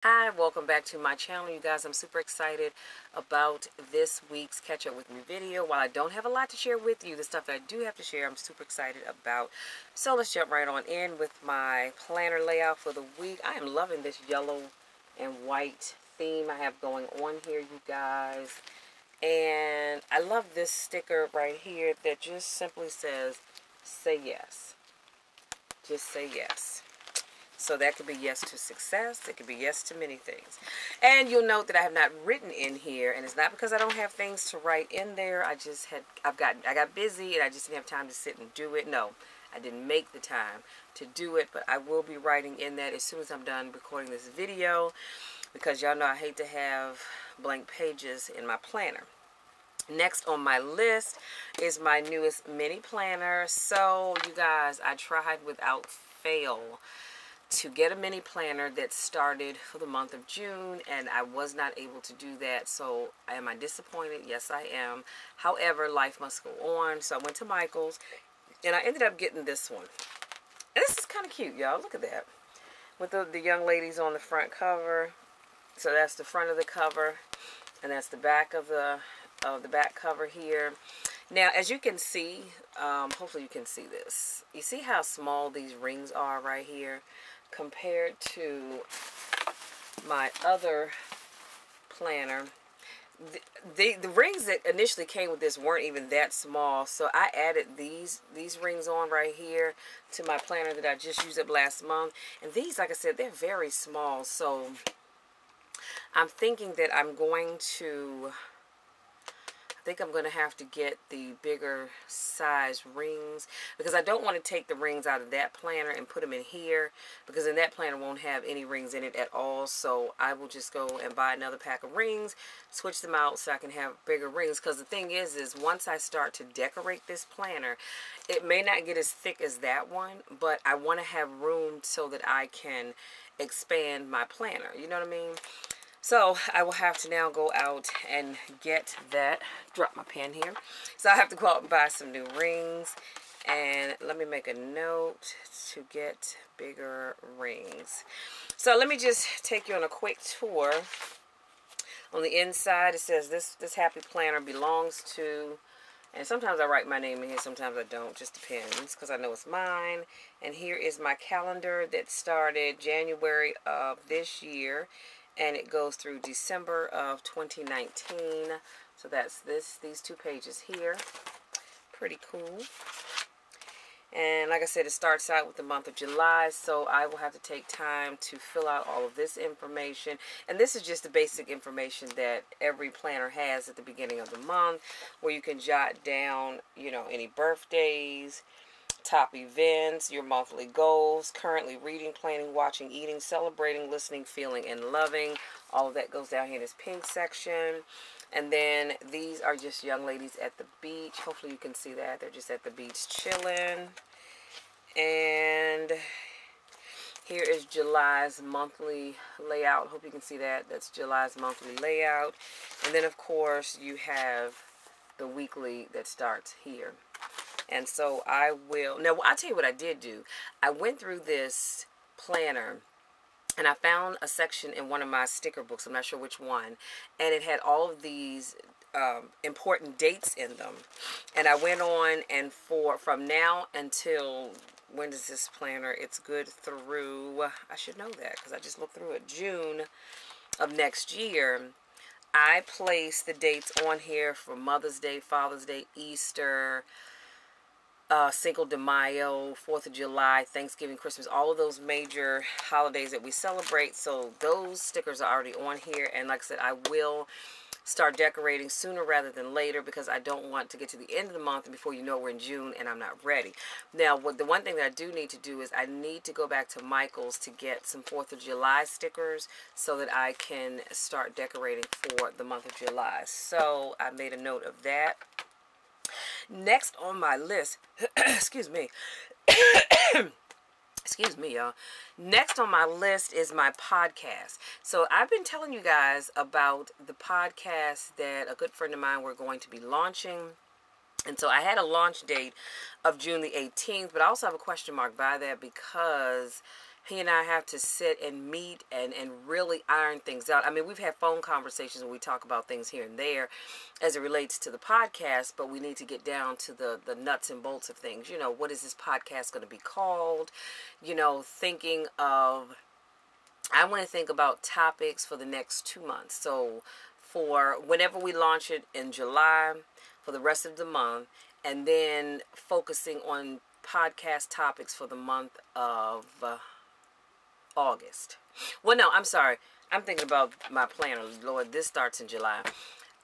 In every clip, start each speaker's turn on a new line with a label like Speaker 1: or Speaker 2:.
Speaker 1: Hi, welcome back to my channel. You guys, I'm super excited about this week's catch up with me video. While I don't have a lot to share with you, the stuff that I do have to share, I'm super excited about. So let's jump right on in with my planner layout for the week. I am loving this yellow and white theme I have going on here, you guys. And I love this sticker right here that just simply says, say yes. Just say yes. So that could be yes to success. It could be yes to many things. And you'll note that I have not written in here, and it's not because I don't have things to write in there. I got busy and I just didn't have time to sit and do it. No, I didn't make the time to do it, but I will be writing in that as soon as I'm done recording this video, because y'all know I hate to have blank pages in my planner. Next on my list is my newest mini planner. So you guys, I tried without fail to get a mini planner that started for the month of June, and I was not able to do that. So am I disappointed? Yes, I am. However, life must go on. So I went to Michael's and I ended up getting this one. And this is kind of cute, y'all. Look at that. With the young ladies on the front cover. So that's the front of the cover, and that's the back of the back cover here. Now, as you can see, hopefully you can see this. You see how small these rings are right here compared to my other planner. The rings that initially came with this weren't even that small, so I added these rings on right here to my planner that I just used up last month. And these, like I said, they're very small, so I'm thinking that I'm going to have to get the bigger size rings, because I don't want to take the rings out of that planner and put them in here, because in that planner won't have any rings in it at all. So I will just go and buy another pack of rings, switch them out so I can have bigger rings. Because the thing is once I start to decorate this planner, it may not get as thick as that one, but I want to have room so that I can expand my planner. You know what I mean? So I will have to now go out and get that. Drop my pen here. So I have to go out and buy some new rings. And let me make a note to get bigger rings. So let me just take you on a quick tour. On the inside it says this happy planner belongs to, and sometimes I write my name in here, sometimes I don't, just depends, because I know it's mine. And here is my calendar that started January of this year, and it goes through December of 2019. So that's these two pages here. Pretty cool. And like I said, it starts out with the month of July, so I will have to take time to fill out all of this information. And this is just the basic information that every planner has at the beginning of the month, where you can jot down, you know, any birthdays, top events, your monthly goals, currently reading, planning, watching, eating, celebrating, listening, feeling, and loving. All of that goes down here in this pink section. And then these are just young ladies at the beach. Hopefully you can see that. They're just at the beach chilling. And here is July's monthly layout. Hope you can see that. That's July's monthly layout. And then, of course, you have the weekly that starts here. And so I will, now I'll tell you what I did do. I went through this planner and I found a section in one of my sticker books, I'm not sure which one, and it had all of these important dates in them. And I went on, and from now until, when does this planner, it's good through, I should know that because I just looked through it, June of next year. I placed the dates on here for Mother's Day, Father's Day, Easter, Cinco de Mayo, 4th of July, Thanksgiving, Christmas, all of those major holidays that we celebrate. So those stickers are already on here. And like I said, I will start decorating sooner rather than later, because I don't want to get to the end of the month and before you know we're in June and I'm not ready. Now, the one thing that I do need to do is I need to go back to Michael's to get some 4th of July stickers so that I can start decorating for the month of July. So I made a note of that. Next on my list, excuse me, excuse me, y'all. Next on my list is my podcast. So I've been telling you guys about the podcast that a good friend of mine were going to be launching. And so I had a launch date of June the 18th, but I also have a question mark by that, because he and I have to sit and meet and really iron things out. I mean, we've had phone conversations where we talk about things here and there as it relates to the podcast, but we need to get down to the nuts and bolts of things. You know, what is this podcast going to be called? You know, I want to think about topics for the next 2 months. So for whenever we launch it in July, for the rest of the month, and then focusing on podcast topics for the month of August. Well, no, I'm sorry. I'm thinking about my planner. Lord, this starts in July.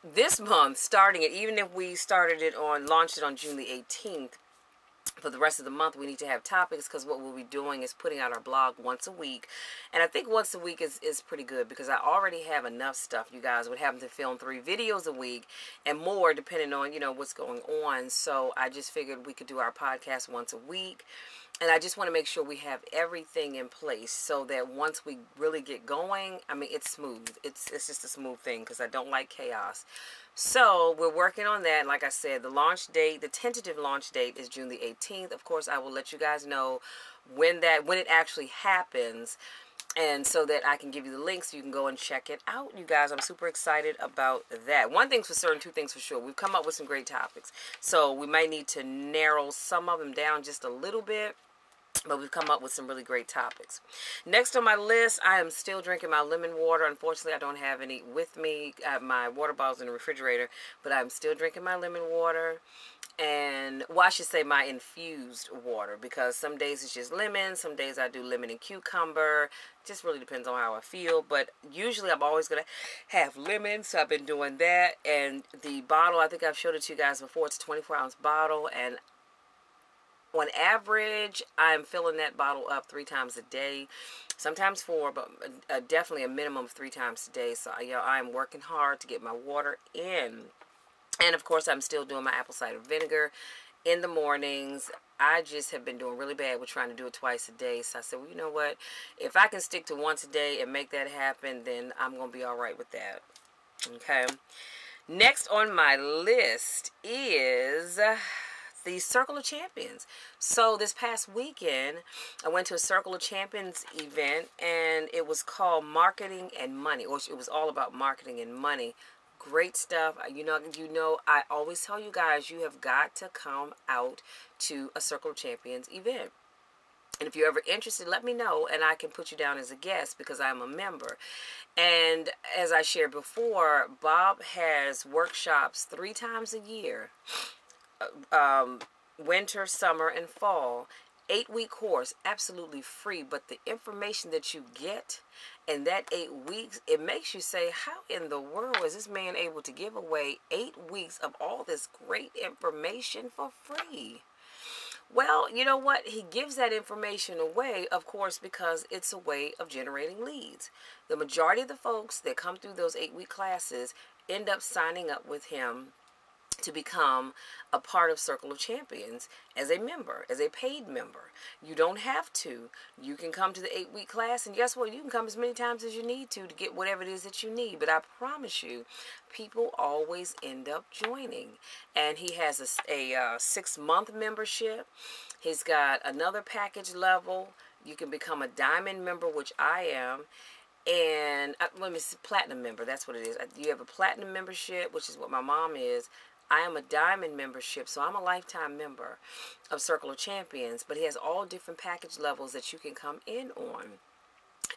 Speaker 1: This month, starting it, even if we launched it on June the 18th, for the rest of the month, we need to have topics, because what we'll be doing is putting out our blog once a week. And I think once a week is pretty good, because I already have enough stuff, you guys, with having to film 3 videos a week and more depending on, you know, what's going on. So I just figured we could do our podcast once a week. And I just want to make sure we have everything in place so that once we really get going, I mean, it's smooth. It's just a smooth thing, because I don't like chaos. So we're working on that. Like I said, the tentative launch date is June the 18th. Of course, I will let you guys know when it actually happens, and so that I can give you the link so you can go and check it out. You guys, I'm super excited about that. One thing's for certain, 2 things for sure. We've come up with some great topics. So we might need to narrow some of them down just a little bit, but we've come up with some really great topics. Next on my list, I am still drinking my lemon water. Unfortunately, I don't have any with me. My water bottle's in the refrigerator, but I'm still drinking my lemon water. And, well, I should say my infused water, because some days it's just lemon. Some days I do lemon and cucumber. Just really depends on how I feel. But usually I'm always going to have lemon, so I've been doing that. And the bottle, I think I've showed it to you guys before. It's a 24-ounce bottle, and on average, I'm filling that bottle up 3 times a day, sometimes 4, but definitely a minimum of 3 times a day. So, you know, I'm working hard to get my water in. And, of course, I'm still doing my apple cider vinegar in the mornings. I just have been doing really bad with trying to do it twice a day. So I said, well, you know what? If I can stick to once a day and make that happen, then I'm going to be all right with that. Okay. Next on my list is the Circle of Champions. So this past weekend, I went to a Circle of Champions event, and it was called Marketing and Money, or it was all about marketing and money. Great stuff. You know, I always tell you guys, you have got to come out to a Circle of Champions event. And if you're ever interested, let me know, and I can put you down as a guest, because I'm a member. And as I shared before, Bob has workshops 3 times a year. Winter, summer, and fall. 8-week course, absolutely free. But the information that you get in that 8 weeks, it makes you say, how in the world is this man able to give away 8 weeks of all this great information for free? Well, you know what? He gives that information away, of course, because it's a way of generating leads. The majority of the folks that come through those 8-week classes end up signing up with him to become a part of Circle of Champions as a member, as a paid member. You don't have to. You can come to the 8-week class, and guess what? You can come as many times as you need to get whatever it is that you need. But I promise you, people always end up joining. And he has a 6-month membership. He's got another package level. You can become a diamond member, which I am. And let me see, platinum member, that's what it is. You have a platinum membership, which is what my mom is. I am a diamond membership, so I'm a lifetime member of Circle of Champions. But he has all different package levels that you can come in on.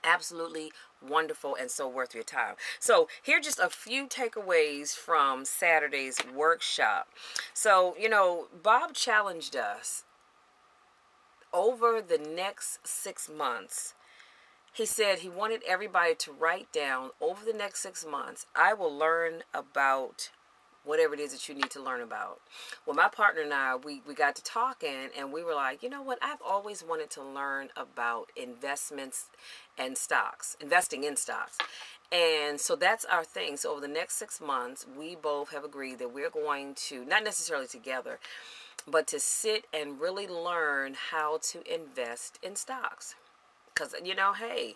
Speaker 1: Absolutely wonderful and so worth your time. So here are just a few takeaways from Saturday's workshop. So, you know, Bob challenged us over the next 6 months. He said he wanted everybody to write down, over the next 6 months, I will learn about whatever it is that you need to learn about. Well, my partner and I, we got to talking, and we were like, you know what? I've always wanted to learn about investments and stocks, investing in stocks. And so that's our thing. So over the next 6 months, we both have agreed that we're going to, not necessarily together, but to sit and really learn how to invest in stocks. Because, you know, hey,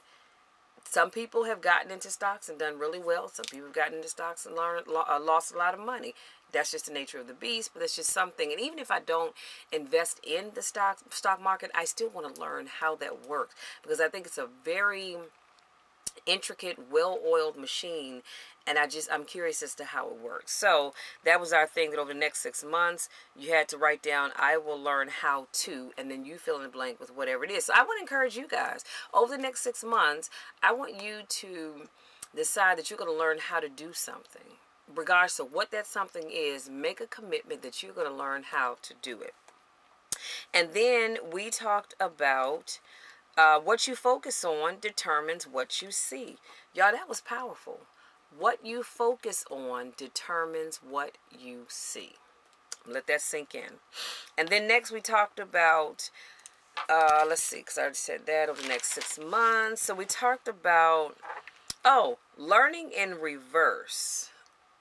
Speaker 1: some people have gotten into stocks and done really well. Some people have gotten into stocks and lost a lot of money. that's just the nature of the beast, but that's just something. And even if I don't invest in the stock market, I still want to learn how that works, because I think it's a very intricate, well-oiled machine, and I'm curious as to how it works. So that was our thing, that over the next 6 months you had to write down, I will learn how to, and then you fill in the blank with whatever it is. So I want to encourage you guys, over the next 6 months, I want you to decide that you're going to learn how to do something. Regardless of what that something is, make a commitment that you're going to learn how to do it. And then we talked about what you focus on determines what you see. Y'all, that was powerful. What you focus on determines what you see. Let that sink in. And then next we talked about, let's see, because I already said that, over the next 6 months. So we talked about, learning in reverse.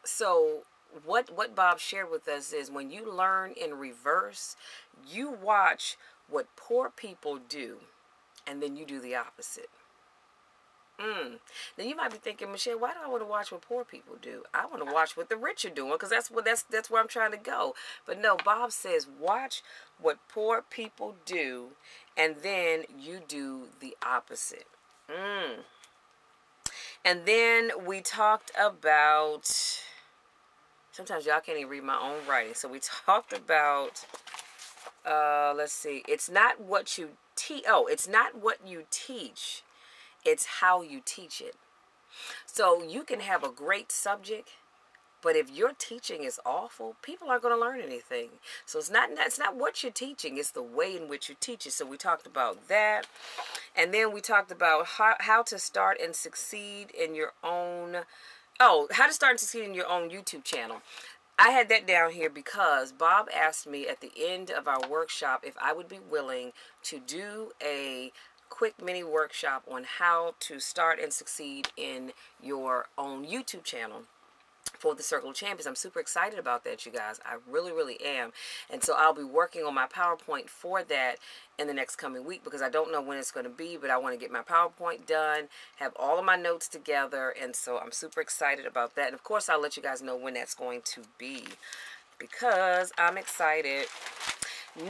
Speaker 1: So what Bob shared with us is, when you learn in reverse, you watch what poor people do, and then you do the opposite. Then you might be thinking, Michelle, why do I want to watch what poor people do? I want to watch what the rich are doing, because that's where I'm trying to go. But no, Bob says, watch what poor people do, and then you do the opposite. And then we talked about, sometimes y'all can't even read my own writing. So we talked about, let's see, it's not what you teach. It's not what you teach, it's how you teach it. So you can have a great subject, but if your teaching is awful, people aren't going to learn anything. So it's not what you're teaching, it's the way in which you teach it. So we talked about that. And then we talked about how to start and succeed in your own, how to start and succeed in your own YouTube channel. I had that down here because Bob asked me at the end of our workshop if I would be willing to do a quick mini workshop on how to start and succeed in your own YouTube channel for the Circle of Champions. I'm super excited about that, you guys. I really, really am. And so I'll be working on my PowerPoint for that in the next coming week, because I don't know when it's going to be, but I want to get my PowerPoint done, have all of my notes together, and so I'm super excited about that. And of course, I'll let you guys know when that's going to be, because I'm excited.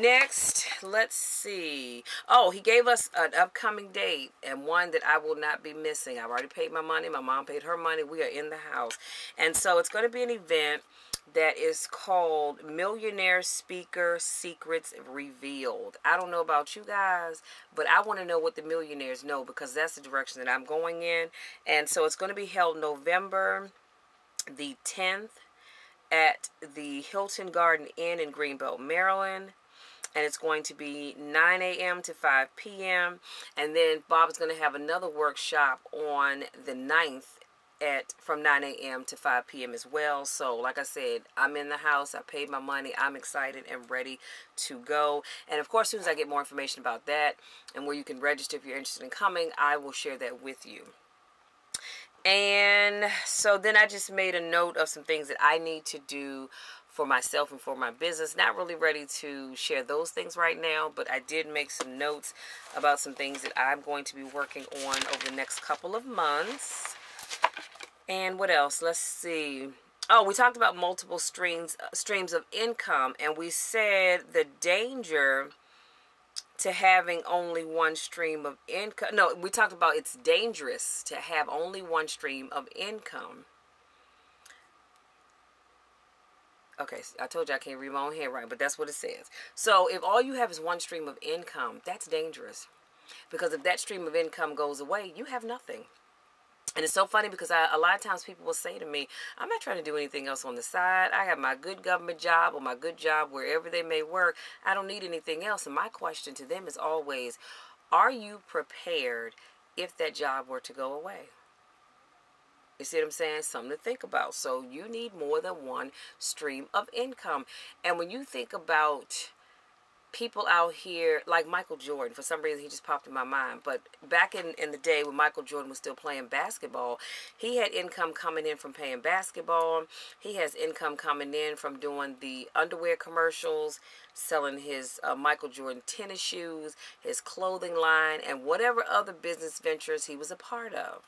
Speaker 1: Next, let's see. He gave us an upcoming date, and one that I will not be missing. I've already paid my money. My mom paid her money. We are in the house. And so it's going to be an event that is called Millionaire Speaker Secrets Revealed. I don't know about you guys, but I want to know what the millionaires know, because that's the direction that I'm going in. And so it's going to be held November the 10th at the Hilton Garden Inn in Greenbelt, Maryland. And it's going to be 9 a.m. to 5 p.m. And then Bob is going to have another workshop on the 9th from 9 a.m. to 5 p.m. as well. So like I said, I'm in the house. I paid my money. I'm excited and ready to go. And of course, as soon as I get more information about that and where you can register if you're interested in coming, I will share that with you. And so then I just made a note of some things that I need to do for myself and for my business. Not really ready to share those things right now, but I did make some notes about some things that I'm going to be working on over the next couple of months. And what else? Let's see. We talked about multiple streams of income, and we said the danger to having only one stream of income. No, we talked about it's dangerous to have only one stream of income. Okay, I told you I can't read my own handwriting, but that's what it says. So if all you have is one stream of income, that's dangerous. Because if that stream of income goes away, you have nothing. And it's so funny because a lot of times people will say to me, I'm not trying to do anything else on the side. I have my good government job or my good job wherever they may work. I don't need anything else. And my question to them is always, are you prepared if that job were to go away? You see what I'm saying? Something to think about. So you need more than one stream of income. And when you think about people out here like Michael Jordan, for some reason he just popped in my mind, but back in the day when Michael Jordan was still playing basketball, he had income coming in from playing basketball. He has income coming in from doing the underwear commercials, selling his Michael Jordan tennis shoes, his clothing line, and whatever other business ventures he was a part of.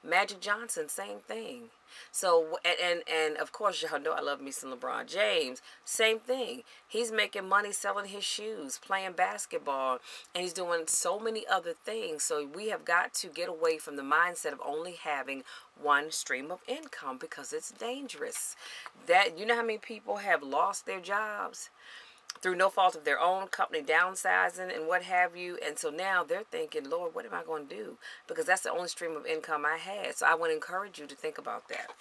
Speaker 1: Magic Johnson, same thing. So, and of course, y'all know I love me some LeBron James. Same thing. He's making money selling his shoes, playing basketball, and he's doing so many other things. So we have got to get away from the mindset of only having one stream of income, because it's dangerous. That, you know how many people have lost their jobs through no fault of their own, company downsizing and what have you. And so now they're thinking, Lord, what am I going to do? Because that's the only stream of income I had. So I want to encourage you to think about that.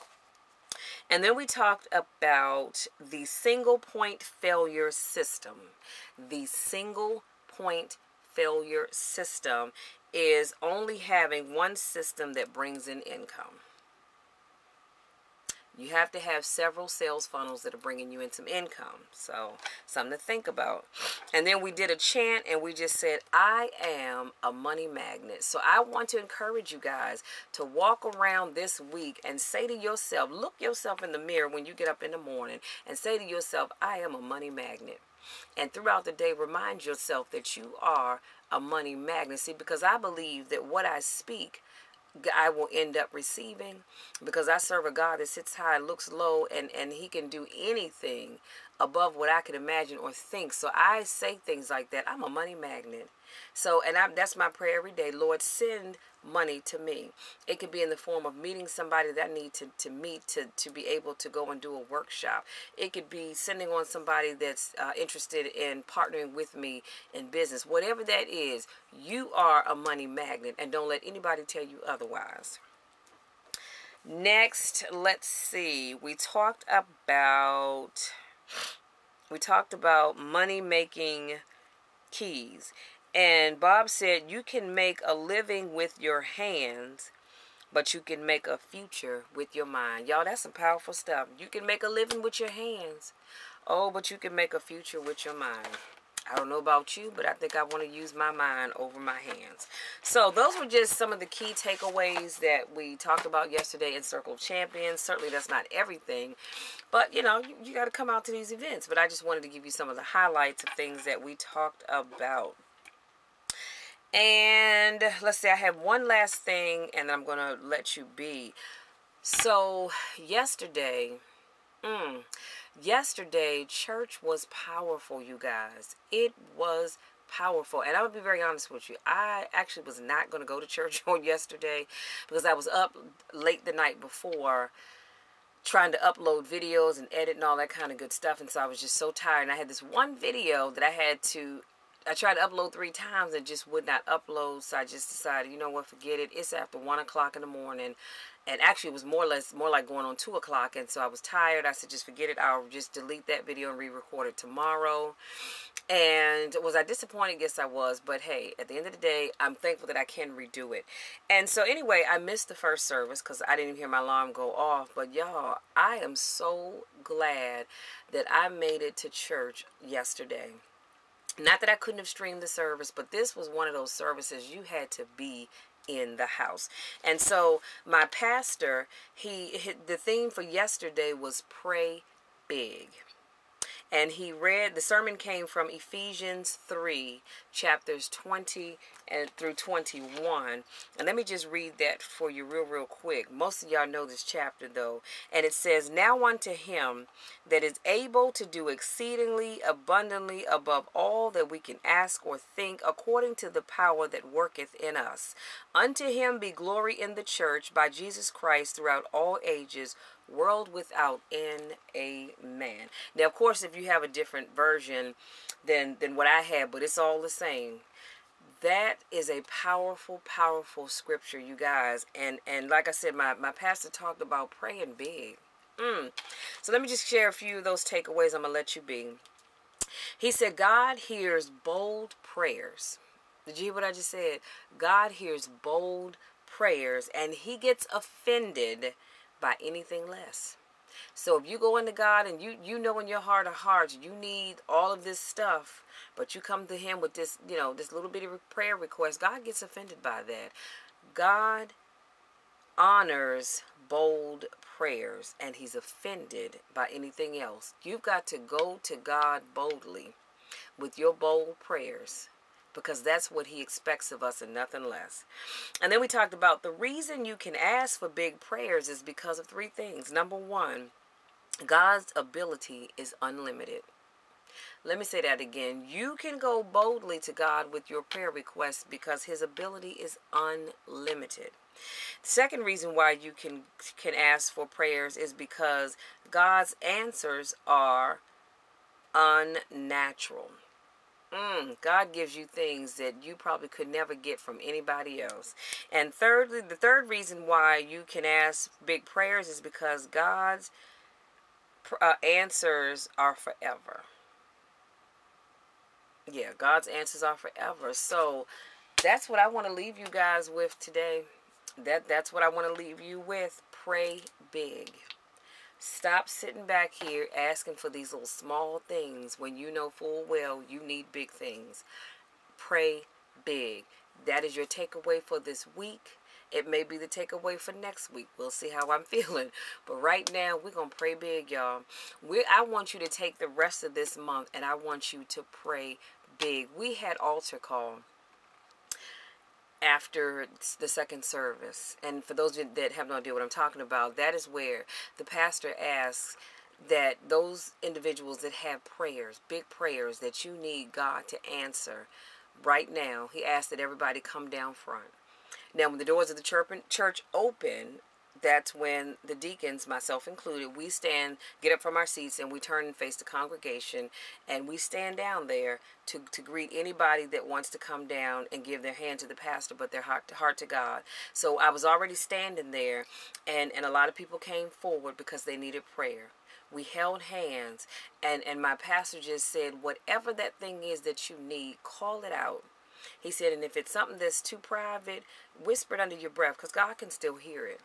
Speaker 1: And then we talked about the single point failure system. The single point failure system is only having one system that brings in income. You have to have several sales funnels that are bringing you in some income. So, something to think about. And then we did a chant and we just said, I am a money magnet. So, I want to encourage you guys to walk around this week and say to yourself, look yourself in the mirror when you get up in the morning and say to yourself, I am a money magnet. And throughout the day, remind yourself that you are a money magnet. See, because I believe that what I speak, I will end up receiving, because I serve a God that sits high and looks low, and he can do anything above what I can imagine or think. So I say things like that. I'm a money magnet. So, and that's my prayer every day. Lord, send money to me. It could be in the form of meeting somebody that I need to meet to be able to go and do a workshop. It could be sending on somebody that's interested in partnering with me in business. Whatever that is, you are a money magnet, and don't let anybody tell you otherwise. Next, let's see. We talked about money making keys. And Bob said you can make a living with your hands, but you can make a future with your mind. Y'all, that's some powerful stuff. You can make a living with your hands. Oh, but you can make a future with your mind. I don't know about you, but I think I want to use my mind over my hands. So those were just some of the key takeaways that we talked about yesterday in Circle of Champions. Certainly that's not everything, but you know, you got to come out to these events. But I just wanted to give you some of the highlights of things that we talked about. And let's see, I have one last thing and I'm going to let you be. So yesterday, church was powerful, you guys. It was powerful. And I'm going to be very honest with you. I actually was not going to go to church on yesterday because I was up late the night before trying to upload videos and edit and all that kind of good stuff. And so I was just so tired. And I had this one video that I tried to upload 3 times and just would not upload. So I just decided, you know what, forget it. It's after 1 o'clock in the morning. And actually it was more like going on 2 o'clock. And so I was tired. I said, just forget it. I'll just delete that video and re-record it tomorrow. And was I disappointed? Yes, I was. But hey, at the end of the day, I'm thankful that I can redo it. And so anyway, I missed the first service because I didn't even hear my alarm go off. But y'all, I am so glad that I made it to church yesterday. Not that I couldn't have streamed the service, but this was one of those services you had to be in the house. And so my pastor, the theme for yesterday was pray big. And the sermon came from Ephesians 3, chapters 20 and through 21. And let me just read that for you real quick. Most of y'all know this chapter though. And it says, now unto him that is able to do exceedingly abundantly above all that we can ask or think, according to the power that worketh in us. Unto him be glory in the church by Jesus Christ throughout all ages, world without end. Amen. Now, of course, if you have a different version than what I have, but it's all the same. That is a powerful scripture, you guys. And like I said, my pastor talked about praying big. So let me just share a few of those takeaways. I'm going to let you be. He said, God hears bold prayers. Did you hear what I just said? God hears bold prayers, and he gets offended by anything less. So if you go into God and you know in your heart of hearts you need all of this stuff, but you come to him with this, this little bitty prayer request, God gets offended by that. God honors bold prayers, and he's offended by anything else. You've got to go to God boldly with your bold prayers because that's what he expects of us and nothing less. And then we talked about the reason you can ask for big prayers is because of three things. Number one, God's ability is unlimited. Let me say that again. You can go boldly to God with your prayer requests because his ability is unlimited. The second reason why you can ask for prayers is because God's answers are unnatural. God gives you things that you probably could never get from anybody else. And thirdly, the third reason why you can ask big prayers is because God's answers are forever. Yeah, God's answers are forever. So that's what I want to leave you guys with today. That's what I want to leave you with. Pray big. Stop sitting back here asking for these little small things when you know full well you need big things. Pray big. That is your takeaway for this week. It may be the takeaway for next week. We'll see how I'm feeling. But right now, we're going to pray big, y'all. I want you to take the rest of this month and I want you to pray big. We had altar call after the second service. And for those that have no idea what I'm talking about, that is where the pastor asks that those individuals that have prayers, big prayers that you need God to answer right now, he asks that everybody come down front. Now, when the doors of the church open, that's when the deacons, myself included, we stand, get up from our seats, and we turn and face the congregation, and we stand down there to greet anybody that wants to come down and give their hand to the pastor, but their heart to God. So I was already standing there, and a lot of people came forward because they needed prayer. We held hands, and my pastor just said, whatever that thing is that you need, call it out. He said, and if it's something that's too private, whisper it under your breath because God can still hear it.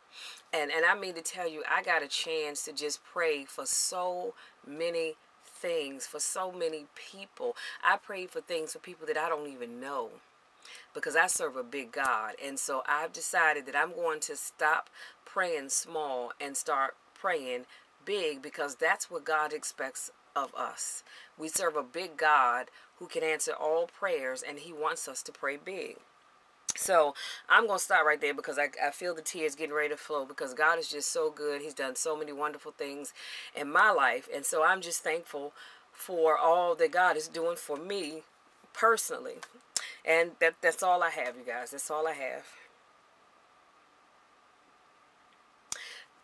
Speaker 1: And I mean to tell you, I got a chance to just pray for so many things, for so many people. I prayed for things for people that I don't even know because I serve a big God. And so I've decided that I'm going to stop praying small and start praying big because that's what God expects of us. We serve a big God who can answer all prayers, and he wants us to pray big. So I'm going to stop right there because I feel the tears getting ready to flow because God is just so good. He's done so many wonderful things in my life. And so I'm just thankful for all that God is doing for me personally. And that's all I have, you guys. That's all I have.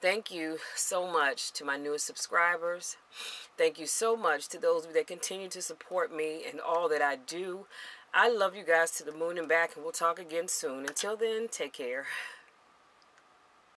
Speaker 1: Thank you so much to my newest subscribers. Thank you so much to those that continue to support me and all that I do. I love you guys to the moon and back, and we'll talk again soon. Until then, take care.